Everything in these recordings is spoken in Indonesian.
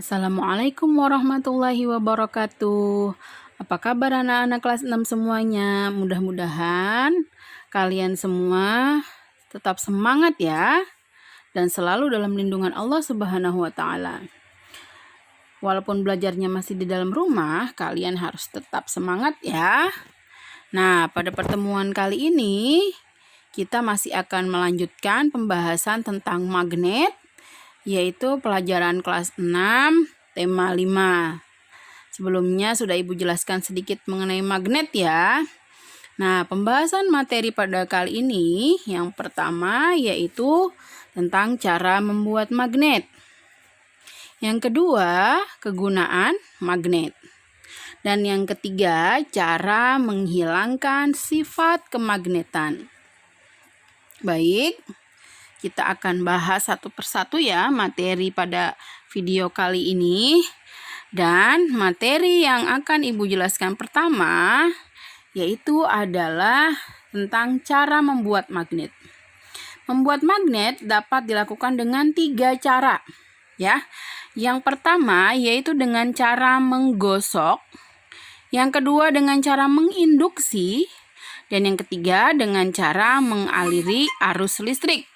Assalamualaikum warahmatullahi wabarakatuh. Apa kabar anak-anak kelas 6 semuanya? Mudah-mudahan kalian semua tetap semangat ya dan selalu dalam lindungan Allah Subhanahu wa taala. Walaupun belajarnya masih di dalam rumah, kalian harus tetap semangat ya. Nah, pada pertemuan kali ini kita masih akan melanjutkan pembahasan tentang magnet, yaitu pelajaran kelas 6 tema 5. Sebelumnya sudah Ibu jelaskan sedikit mengenai magnet ya. Nah, pembahasan materi pada kali ini yang pertama yaitu tentang cara membuat magnet. Yang kedua, kegunaan magnet. Dan yang ketiga, cara menghilangkan sifat kemagnetan. Baik, kita akan bahas satu persatu ya materi pada video kali ini. Dan materi yang akan Ibu jelaskan pertama yaitu adalah tentang cara membuat magnet. Membuat magnet dapat dilakukan dengan 3 cara ya. Yang pertama yaitu dengan cara menggosok, yang kedua dengan cara menginduksi, dan yang ketiga dengan cara mengaliri arus listrik.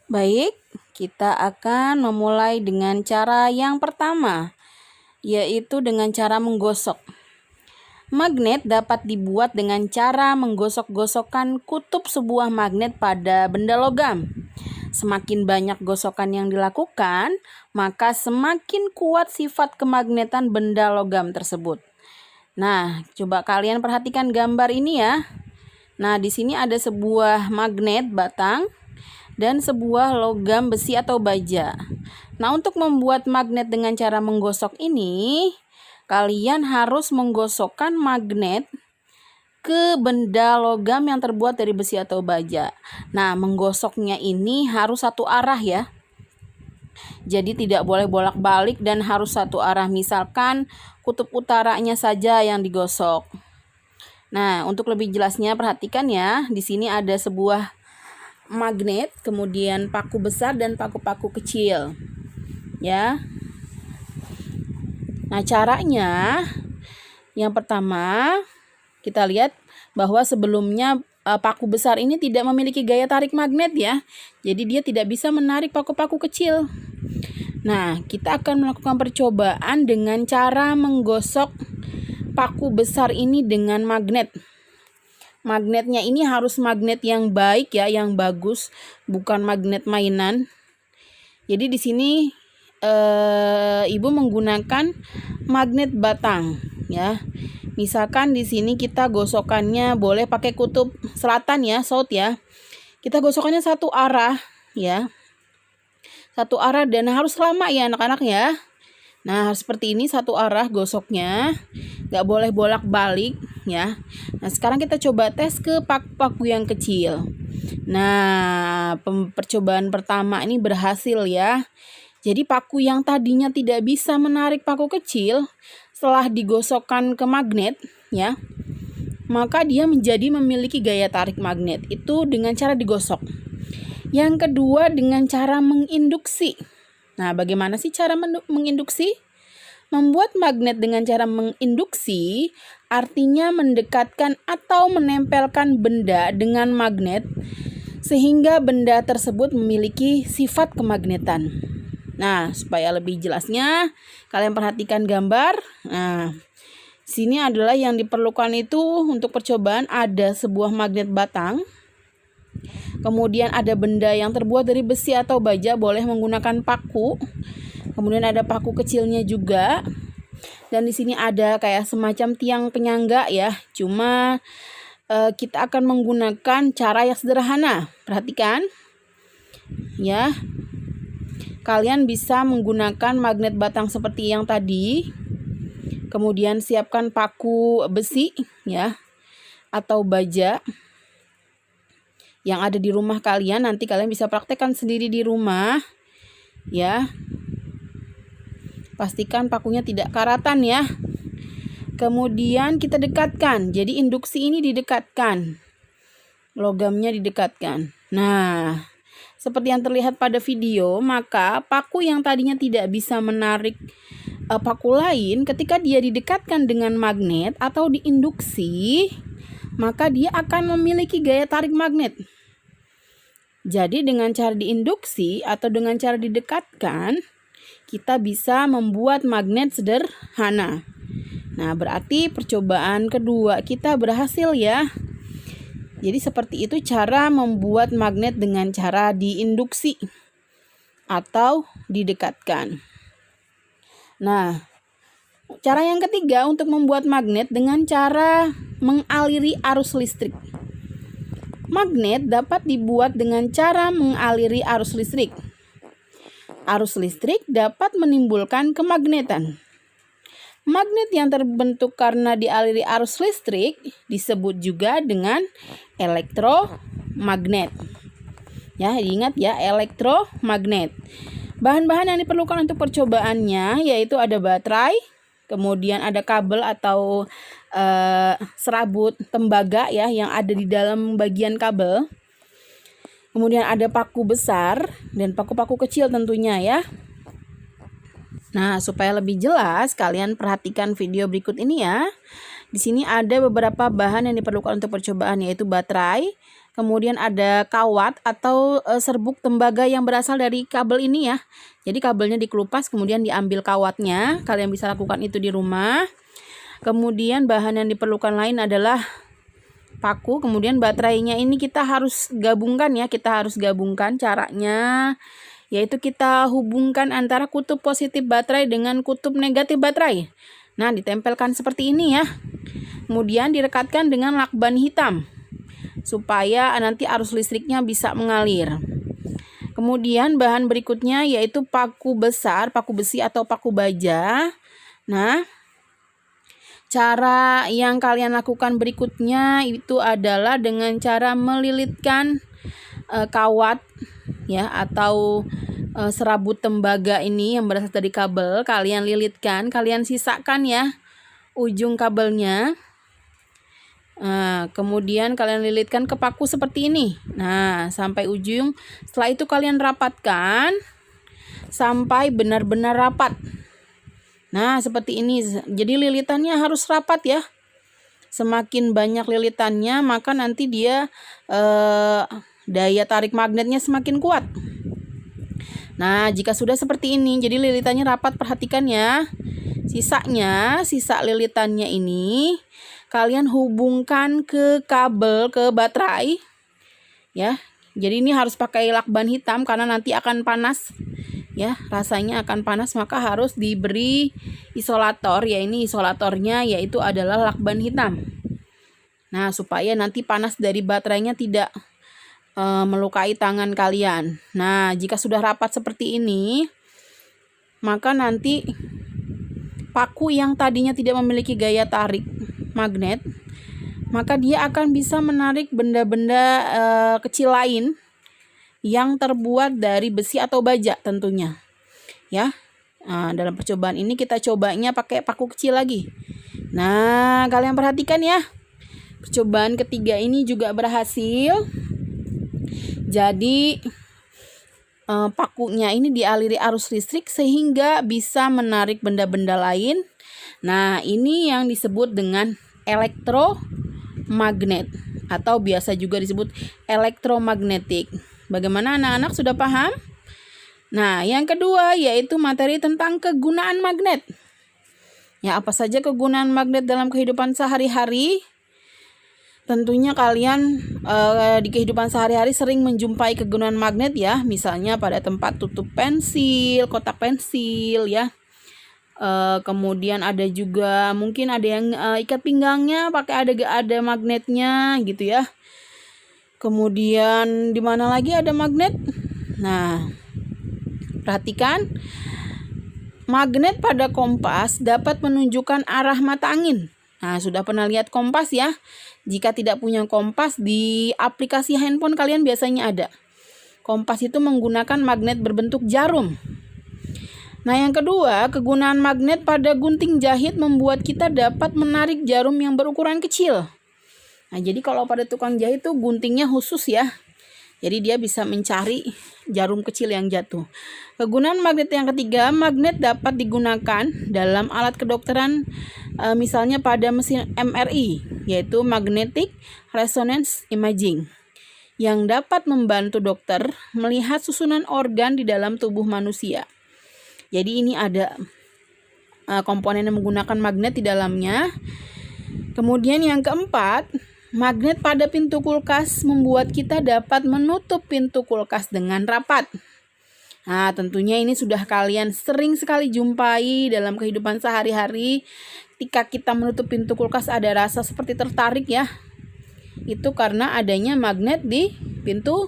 Baik, kita akan memulai dengan cara yang pertama, yaitu dengan cara menggosok. Magnet dapat dibuat dengan cara menggosok-gosokkan kutub sebuah magnet pada benda logam. Semakin banyak gosokan yang dilakukan, maka semakin kuat sifat kemagnetan benda logam tersebut. Nah, coba kalian perhatikan gambar ini ya. Nah, di sini ada sebuah magnet batang dan sebuah logam besi atau baja. Nah, untuk membuat magnet dengan cara menggosok ini, kalian harus menggosokkan magnet ke benda logam yang terbuat dari besi atau baja. Nah, menggosoknya ini harus satu arah ya. Jadi tidak boleh bolak-balik dan harus satu arah. Misalkan kutub utaranya saja yang digosok. Nah, untuk lebih jelasnya perhatikan ya. Di sini ada sebuah magnet, kemudian paku besar dan paku-paku kecil. Ya. Nah, caranya yang pertama kita lihat bahwa sebelumnya paku besar ini tidak memiliki gaya tarik magnet ya. Jadi dia tidak bisa menarik paku-paku kecil. Nah, kita akan melakukan percobaan dengan cara menggosok paku besar ini dengan magnet. Magnetnya ini harus magnet yang baik ya, yang bagus, bukan magnet mainan. Jadi di sini Ibu menggunakan magnet batang ya. Misalkan di sini kita gosokannya boleh pakai kutub selatan ya, south ya. Kita gosokannya satu arah ya. Satu arah dan harus lama ya anak-anak ya. Nah, seperti ini satu arah gosoknya. Gak boleh bolak-balik ya. Nah, sekarang kita coba tes ke paku-paku yang kecil. Nah, percobaan pertama ini berhasil ya. Jadi paku yang tadinya tidak bisa menarik paku kecil, setelah digosokkan ke magnet ya, maka dia menjadi memiliki gaya tarik magnet. Itu dengan cara digosok. Yang kedua dengan cara menginduksi. Nah, bagaimana sih cara menginduksi? Membuat magnet dengan cara menginduksi artinya mendekatkan atau menempelkan benda dengan magnet sehingga benda tersebut memiliki sifat kemagnetan. Nah, supaya lebih jelasnya, kalian perhatikan gambar. Nah, sini adalah yang diperlukan itu untuk percobaan ada sebuah magnet batang. Kemudian ada benda yang terbuat dari besi atau baja, boleh menggunakan paku. Kemudian ada paku kecilnya juga. Dan di sini ada kayak semacam tiang penyangga ya. Cuma kita akan menggunakan cara yang sederhana. Perhatikan. Ya. Kalian bisa menggunakan magnet batang seperti yang tadi. Kemudian siapkan paku besi ya atau baja yang ada di rumah kalian. Nanti kalian bisa praktekkan sendiri di rumah ya. Pastikan pakunya tidak karatan ya. Kemudian kita dekatkan. Jadi induksi ini didekatkan. Logamnya didekatkan. Nah, seperti yang terlihat pada video, maka paku yang tadinya tidak bisa menarik paku lain, ketika dia didekatkan dengan magnet atau diinduksi, maka dia akan memiliki gaya tarik magnet. Jadi dengan cara diinduksi atau dengan cara didekatkan, kita bisa membuat magnet sederhana. Nah, berarti percobaan kedua kita berhasil ya. Jadi seperti itu cara membuat magnet dengan cara diinduksi atau didekatkan. Nah, cara yang ketiga untuk membuat magnet dengan cara mengaliri arus listrik. Magnet dapat dibuat dengan cara mengaliri arus listrik. Arus listrik dapat menimbulkan kemagnetan. Magnet yang terbentuk karena dialiri arus listrik disebut juga dengan elektromagnet. Ya, diingat ya, elektromagnet. Bahan-bahan yang diperlukan untuk percobaannya yaitu ada baterai, kemudian ada kabel atau serabut tembaga ya yang ada di dalam bagian kabel. Kemudian ada paku besar dan paku-paku kecil tentunya ya. Nah, supaya lebih jelas, kalian perhatikan video berikut ini ya. Di sini ada beberapa bahan yang diperlukan untuk percobaan, yaitu baterai, kemudian ada kawat atau serbuk tembaga yang berasal dari kabel ini ya. Jadi kabelnya dikelupas, kemudian diambil kawatnya. Kalian bisa lakukan itu di rumah. Kemudian bahan yang diperlukan lain adalah paku, kemudian baterainya ini kita harus gabungkan ya. Kita harus gabungkan caranya, yaitu kita hubungkan antara kutub positif baterai dengan kutub negatif baterai. Nah, ditempelkan seperti ini ya. Kemudian direkatkan dengan lakban hitam supaya nanti arus listriknya bisa mengalir. Kemudian bahan berikutnya yaitu paku besar, paku besi atau paku baja. Nah, cara yang kalian lakukan berikutnya itu adalah dengan cara melilitkan kawat ya atau serabut tembaga ini yang berasal dari kabel. Kalian lilitkan, kalian sisakan ya ujung kabelnya. Kemudian kalian lilitkan ke paku seperti ini. Nah, sampai ujung. Setelah itu kalian rapatkan sampai benar-benar rapat. Nah, seperti ini. Jadi lilitannya harus rapat ya. Semakin banyak lilitannya, maka nanti dia daya tarik magnetnya semakin kuat. Nah, jika sudah seperti ini, jadi lilitannya rapat, perhatikan ya. Sisa lilitannya ini kalian hubungkan ke kabel, ke baterai. Ya. Jadi ini harus pakai lakban hitam karena nanti akan panas. Ya, rasanya akan panas, maka harus diberi isolator. Ya, ini isolatornya yaitu adalah lakban hitam. Nah, supaya nanti panas dari baterainya tidak melukai tangan kalian. Nah, jika sudah rapat seperti ini, maka nanti paku yang tadinya tidak memiliki gaya tarik magnet, maka dia akan bisa menarik benda-benda kecil lain yang terbuat dari besi atau baja tentunya. Ya. Nah, dalam percobaan ini kita cobanya pakai paku kecil lagi. Nah, kalian perhatikan ya. Percobaan ketiga ini juga berhasil. Jadi pakunya ini dialiri arus listrik sehingga bisa menarik benda-benda lain. Nah, ini yang disebut dengan elektromagnet atau biasa juga disebut elektromagnetik. Bagaimana anak-anak, sudah paham? Nah, yang kedua yaitu materi tentang kegunaan magnet. Ya, apa saja kegunaan magnet dalam kehidupan sehari-hari? Tentunya kalian di kehidupan sehari-hari sering menjumpai kegunaan magnet ya, misalnya pada tempat tutup pensil, kotak pensil ya. Kemudian ada juga mungkin ada yang ikat pinggangnya pakai ada magnetnya gitu ya. Kemudian di mana lagi ada magnet? Nah, perhatikan, magnet pada kompas dapat menunjukkan arah mata angin. Nah, sudah pernah lihat kompas ya? Jika tidak punya kompas, di aplikasi handphone kalian biasanya ada. Kompas itu menggunakan magnet berbentuk jarum. Nah, yang kedua, kegunaan magnet pada gunting jahit membuat kita dapat menarik jarum yang berukuran kecil. Nah, jadi kalau pada tukang jahit tuh guntingnya khusus ya. Jadi dia bisa mencari jarum kecil yang jatuh. Kegunaan magnet yang ketiga, magnet dapat digunakan dalam alat kedokteran, misalnya pada mesin MRI, yaitu Magnetic Resonance Imaging, yang dapat membantu dokter melihat susunan organ di dalam tubuh manusia. Jadi ini ada komponen yang menggunakan magnet di dalamnya. Kemudian yang keempat, magnet pada pintu kulkas membuat kita dapat menutup pintu kulkas dengan rapat. Nah, tentunya ini sudah kalian sering sekali jumpai dalam kehidupan sehari-hari. Ketika kita menutup pintu kulkas ada rasa seperti tertarik ya. Itu karena adanya magnet di pintu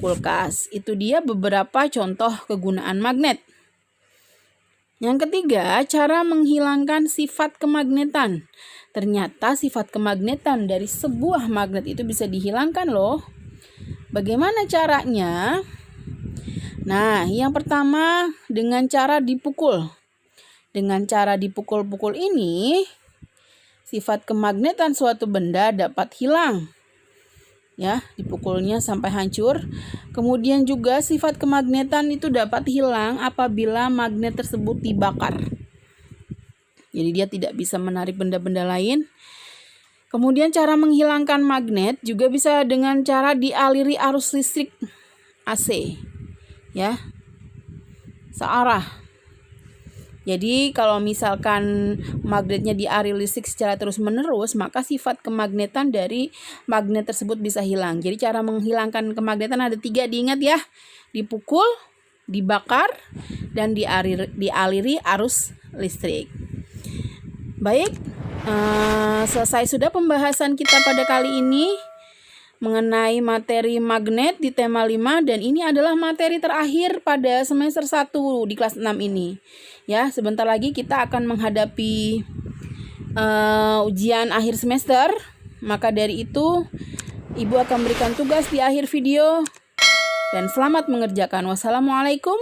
kulkas. Itu dia beberapa contoh kegunaan magnet. Yang ketiga, cara menghilangkan sifat kemagnetan. Ternyata sifat kemagnetan dari sebuah magnet itu bisa dihilangkan loh. Bagaimana caranya? Nah, yang pertama dengan cara dipukul. Dengan cara dipukul-pukul ini, sifat kemagnetan suatu benda dapat hilang. Ya, dipukulnya sampai hancur. Kemudian juga sifat kemagnetan itu dapat hilang apabila magnet tersebut dibakar. Jadi dia tidak bisa menarik benda-benda lain. Kemudian cara menghilangkan magnet juga bisa dengan cara dialiri arus listrik AC. Ya, searah. Jadi kalau misalkan magnetnya dialiri listrik secara terus-menerus, maka sifat kemagnetan dari magnet tersebut bisa hilang. Jadi cara menghilangkan kemagnetan ada 3, diingat ya. Dipukul, dibakar, dan dialiri arus listrik. Baik, selesai sudah pembahasan kita pada kali ini mengenai materi magnet di tema 5, dan ini adalah materi terakhir pada semester 1 di kelas 6 ini. Ya, sebentar lagi kita akan menghadapi ujian akhir semester. Maka dari itu, Ibu akan memberikan tugas di akhir video, dan selamat mengerjakan. Wassalamualaikum